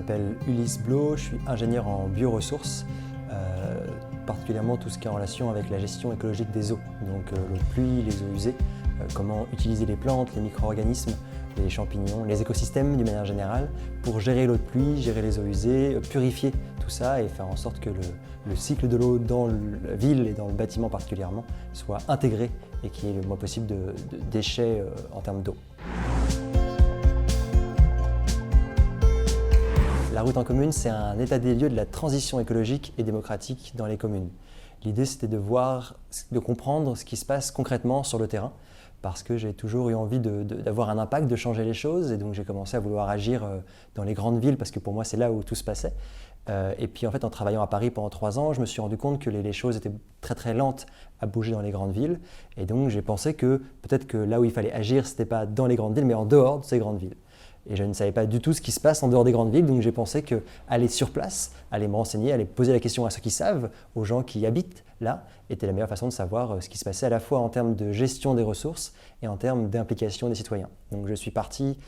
m'appelle Ulysse Blot, je suis ingénieur en bioressources, particulièrement tout ce qui est en relation avec la gestion écologique des eaux, donc l'eau de pluie, les eaux usées, comment utiliser les plantes, les micro-organismes, les champignons, les écosystèmes d'une manière générale pour gérer l'eau de pluie, gérer les eaux usées, purifier tout ça et faire en sorte que le cycle de l'eau dans la ville et dans le bâtiment particulièrement soit intégré et qu'il y ait le moins possible de déchets en termes d'eau. La route en commune, c'est un état des lieux de la transition écologique et démocratique dans les communes. L'idée, c'était de comprendre ce qui se passe concrètement sur le terrain, parce que j'ai toujours eu envie d'avoir un impact, de changer les choses, et donc j'ai commencé à vouloir agir dans les grandes villes, parce que pour moi, c'est là où tout se passait. Et puis en fait, en travaillant à Paris pendant 3 ans, je me suis rendu compte que les choses étaient très très lentes à bouger dans les grandes villes, et donc j'ai pensé que peut-être que là où il fallait agir, c'était pas dans les grandes villes, mais en dehors de ces grandes villes. Et je ne savais pas du tout ce qui se passe en dehors des grandes villes, donc j'ai pensé qu'aller sur place, aller me renseigner, aller poser la question à ceux qui savent, aux gens qui habitent là, était la meilleure façon de savoir ce qui se passait à la fois en termes de gestion des ressources et en termes d'implication des citoyens. Donc je suis parti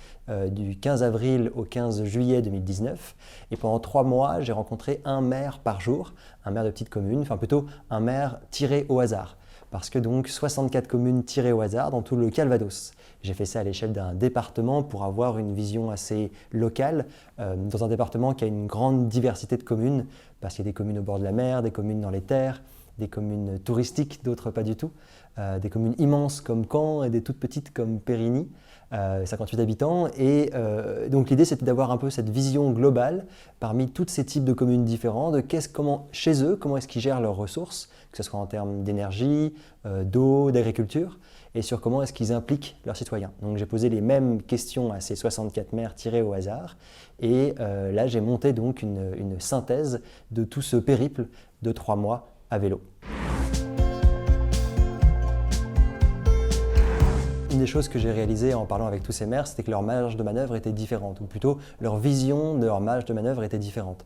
du 15 avril au 15 juillet 2019 et pendant 3 mois, j'ai rencontré un maire par jour, un maire de petite commune, enfin plutôt un maire tiré au hasard. Parce que donc 64 communes tirées au hasard dans tout le Calvados. J'ai fait ça à l'échelle d'un département pour avoir une vision assez locale, dans un département qui a une grande diversité de communes, parce qu'il y a des communes au bord de la mer, des communes dans les terres, des communes touristiques, d'autres pas du tout, des communes immenses comme Caen et des toutes petites comme Périgny, 58 habitants. Et donc l'idée c'était d'avoir un peu cette vision globale parmi tous ces types de communes différents, de comment chez eux, comment est-ce qu'ils gèrent leurs ressources, que ce soit en termes d'énergie, d'eau, d'agriculture, et sur comment est-ce qu'ils impliquent leurs citoyens. Donc j'ai posé les mêmes questions à ces 64 maires tirés au hasard, et là j'ai monté donc une synthèse de tout ce périple de 3 mois à vélo. Une des choses que j'ai réalisées en parlant avec tous ces maires, c'était que leur marge de manœuvre était différente, ou plutôt leur vision de leur marge de manœuvre était différente.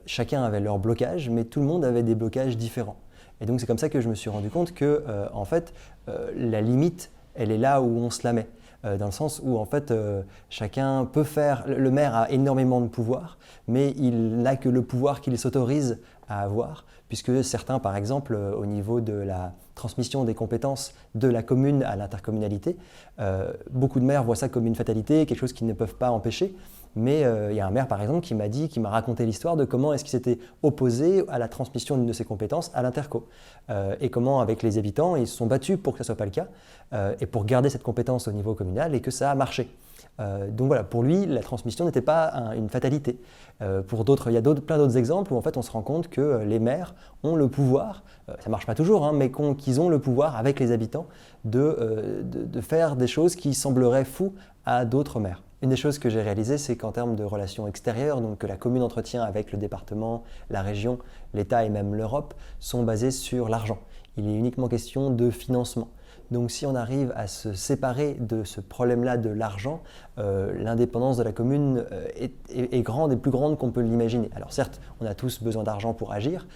Chacun avait leur blocage, mais tout le monde avait des blocages différents. Et donc c'est comme ça que je me suis rendu compte que en fait, la limite, elle est là où on se la met. Dans le sens où en fait, chacun peut faire, le maire a énormément de pouvoir, mais il n'a que le pouvoir qu'il s'autorise à avoir, puisque certains, par exemple, au niveau de la transmission des compétences de la commune à l'intercommunalité, beaucoup de maires voient ça comme une fatalité, quelque chose qu'ils ne peuvent pas empêcher. Mais il y a un maire, par exemple, qui m'a raconté l'histoire de comment est-ce qu'il s'était opposé à la transmission d'une de ses compétences à l'interco. Et comment, avec les habitants, ils se sont battus pour que ce ne soit pas le cas, et pour garder cette compétence au niveau communal, et que ça a marché. Donc voilà, pour lui, la transmission n'était pas une fatalité. Pour d'autres, il y a plein d'autres exemples où en fait on se rend compte que les maires ont le pouvoir, ça ne marche pas toujours, mais qu'ils ont le pouvoir avec les habitants de faire des choses qui sembleraient fous à d'autres maires. Une des choses que j'ai réalisées, c'est qu'en termes de relations extérieures, donc que la commune entretient avec le département, la région, l'État et même l'Europe, sont basées sur l'argent. Il est uniquement question de financement. Donc si on arrive à se séparer de ce problème-là de l'argent, l'indépendance de la commune est grande et plus grande qu'on peut l'imaginer. Alors certes, on a tous besoin d'argent pour agir,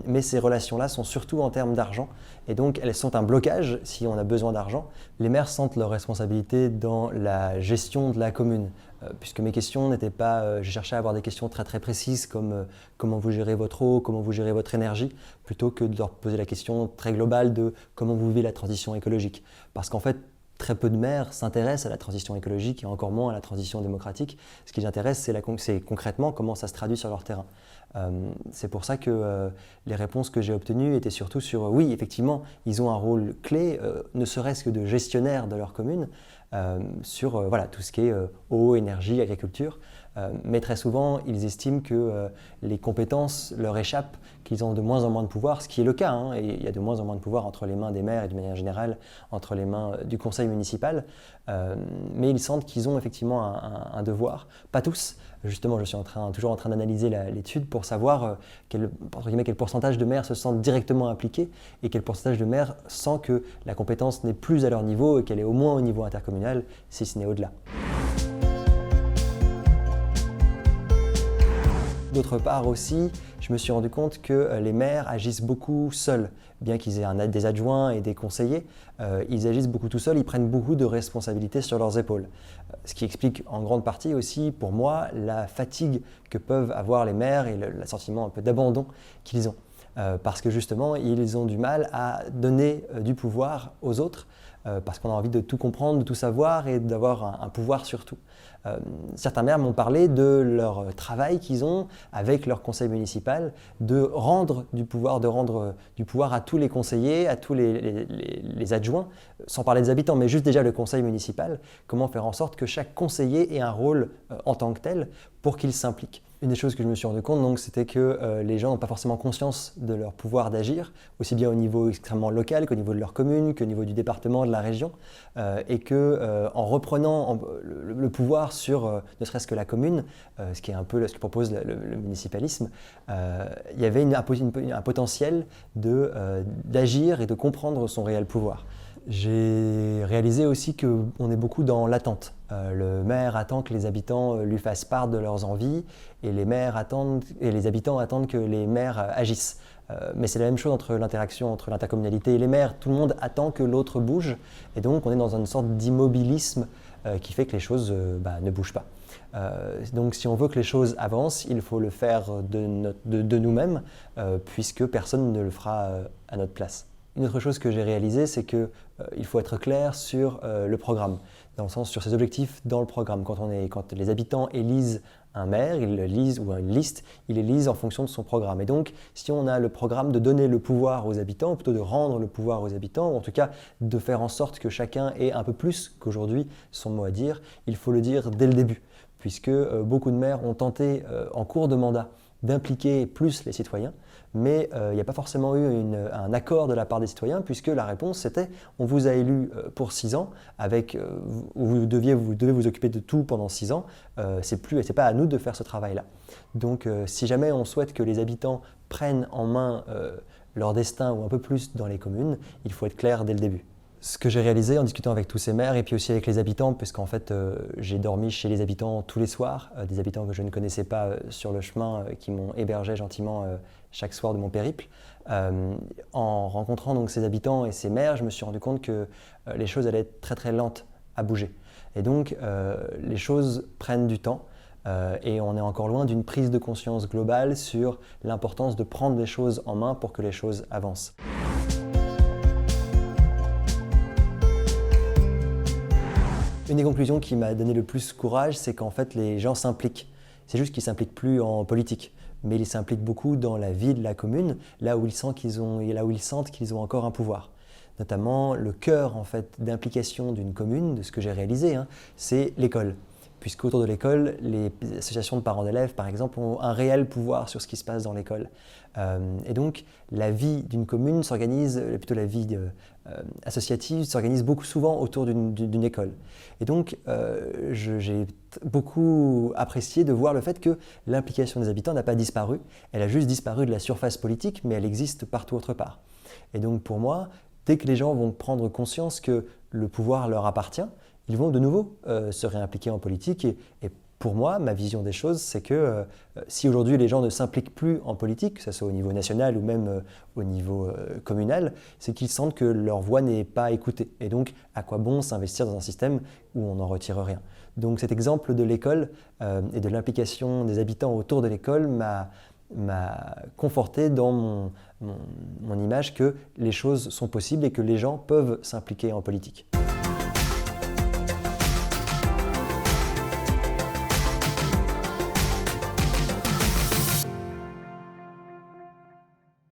mais ces relations-là sont surtout en termes d'argent, et donc elles sont un blocage si on a besoin d'argent. Les maires sentent leur responsabilité dans la gestion de la commune, puisque mes questions n'étaient pas, je cherchais à avoir des questions très très précises comme comment vous gérez votre eau, comment vous gérez votre énergie, plutôt que de leur poser la question très globale de comment vous vivez la transition écologique. Parce qu'en fait, très peu de maires s'intéressent à la transition écologique et encore moins à la transition démocratique. Ce qui les intéresse, c'est concrètement comment ça se traduit sur leur terrain. C'est pour ça que les réponses que j'ai obtenues étaient surtout sur oui, effectivement, ils ont un rôle clé, ne serait-ce que de gestionnaire de leur commune, sur voilà, tout ce qui est eau, énergie, agriculture. Mais très souvent, ils estiment que les compétences leur échappent, qu'ils ont de moins en moins de pouvoir, ce qui est le cas, et il y a de moins en moins de pouvoir entre les mains des maires et de manière générale entre les mains du conseil municipal. Mais ils sentent qu'ils ont effectivement un devoir, pas tous. Justement, je suis toujours en train d'analyser l'étude pour savoir quel pourcentage de maires se sentent directement impliqués et quel pourcentage de maires sent que la compétence n'est plus à leur niveau et qu'elle est au moins au niveau intercommunal, si ce n'est au-delà. D'autre part aussi, je me suis rendu compte que les maires agissent beaucoup seuls. Bien qu'ils aient des adjoints et des conseillers, ils agissent beaucoup tout seuls, ils prennent beaucoup de responsabilités sur leurs épaules. Ce qui explique en grande partie aussi, pour moi, la fatigue que peuvent avoir les maires et le sentiment un peu d'abandon qu'ils ont. Parce que justement, ils ont du mal à donner du pouvoir aux autres, parce qu'on a envie de tout comprendre, de tout savoir et d'avoir un pouvoir sur tout. Certains maires m'ont parlé de leur travail qu'ils ont avec leur conseil municipal, de rendre du pouvoir à tous les conseillers, à tous les adjoints, sans parler des habitants, mais juste déjà le conseil municipal, comment faire en sorte que chaque conseiller ait un rôle en tant que tel pour qu'il s'implique. Une des choses que je me suis rendu compte, donc, c'était que les gens n'ont pas forcément conscience de leur pouvoir d'agir, aussi bien au niveau extrêmement local qu'au niveau de leur commune, qu'au niveau du département, de la région, et qu'en reprenant le pouvoir sur ne serait-ce que la commune, ce qui est un peu ce que propose le municipalisme, il y avait un potentiel d'agir et de comprendre son réel pouvoir. J'ai réalisé aussi qu'on est beaucoup dans l'attente. Le maire attend que les habitants lui fassent part de leurs envies et les habitants attendent que les maires agissent. Mais c'est la même chose entre l'interaction entre l'intercommunalité et les maires. Tout le monde attend que l'autre bouge et donc on est dans une sorte d'immobilisme qui fait que les choses ne bougent pas. Donc si on veut que les choses avancent, il faut le faire de nous-mêmes puisque personne ne le fera à notre place. Une autre chose que j'ai réalisée, c'est qu'il faut être clair sur le programme, dans le sens sur ses objectifs dans le programme. Quand les habitants élisent un maire, ils le lisent, ou une liste, ils les lisent en fonction de son programme. Et donc, si on a le programme de donner le pouvoir aux habitants, ou plutôt de rendre le pouvoir aux habitants, ou en tout cas de faire en sorte que chacun ait un peu plus qu'aujourd'hui son mot à dire, il faut le dire dès le début, puisque beaucoup de maires ont tenté en cours de mandat d'impliquer plus les citoyens, mais il n'y a pas forcément eu un accord de la part des citoyens, puisque la réponse c'était on vous a élu pour 6 ans, vous devez vous occuper de tout pendant 6 ans, c'est pas à nous de faire ce travail-là. Donc si jamais on souhaite que les habitants prennent en main leur destin ou un peu plus dans les communes, il faut être clair dès le début. Ce que j'ai réalisé en discutant avec tous ces maires et puis aussi avec les habitants, puisqu'en fait j'ai dormi chez les habitants tous les soirs, des habitants que je ne connaissais pas sur le chemin, qui m'ont hébergé gentiment chaque soir de mon périple. En rencontrant donc ces habitants et ces maires, je me suis rendu compte que les choses allaient être très très lentes à bouger. Et donc les choses prennent du temps. Et on est encore loin d'une prise de conscience globale sur l'importance de prendre les choses en main pour que les choses avancent. Une des conclusions qui m'a donné le plus courage, c'est qu'en fait les gens s'impliquent. C'est juste qu'ils ne s'impliquent plus en politique, mais ils s'impliquent beaucoup dans la vie de la commune, là où ils sentent qu'ils ont encore un pouvoir. Notamment le cœur en fait, d'implication d'une commune, de ce que j'ai réalisé, c'est l'école. Puisqu'autour de l'école, les associations de parents d'élèves, par exemple, ont un réel pouvoir sur ce qui se passe dans l'école. Et donc, la vie d'une commune s'organise, plutôt la vie associative s'organise beaucoup souvent autour d'une école. Et donc, j'ai beaucoup apprécié de voir le fait que l'implication des habitants n'a pas disparu. Elle a juste disparu de la surface politique, mais elle existe partout autre part. Et donc, pour moi, dès que les gens vont prendre conscience que le pouvoir leur appartient, ils vont de nouveau se réimpliquer en politique et pour moi, ma vision des choses, c'est que si aujourd'hui les gens ne s'impliquent plus en politique, que ce soit au niveau national ou même au niveau communal, c'est qu'ils sentent que leur voix n'est pas écoutée. Et donc, à quoi bon s'investir dans un système où on n'en retire rien? Donc cet exemple de l'école et de l'implication des habitants autour de l'école m'a conforté dans mon image que les choses sont possibles et que les gens peuvent s'impliquer en politique.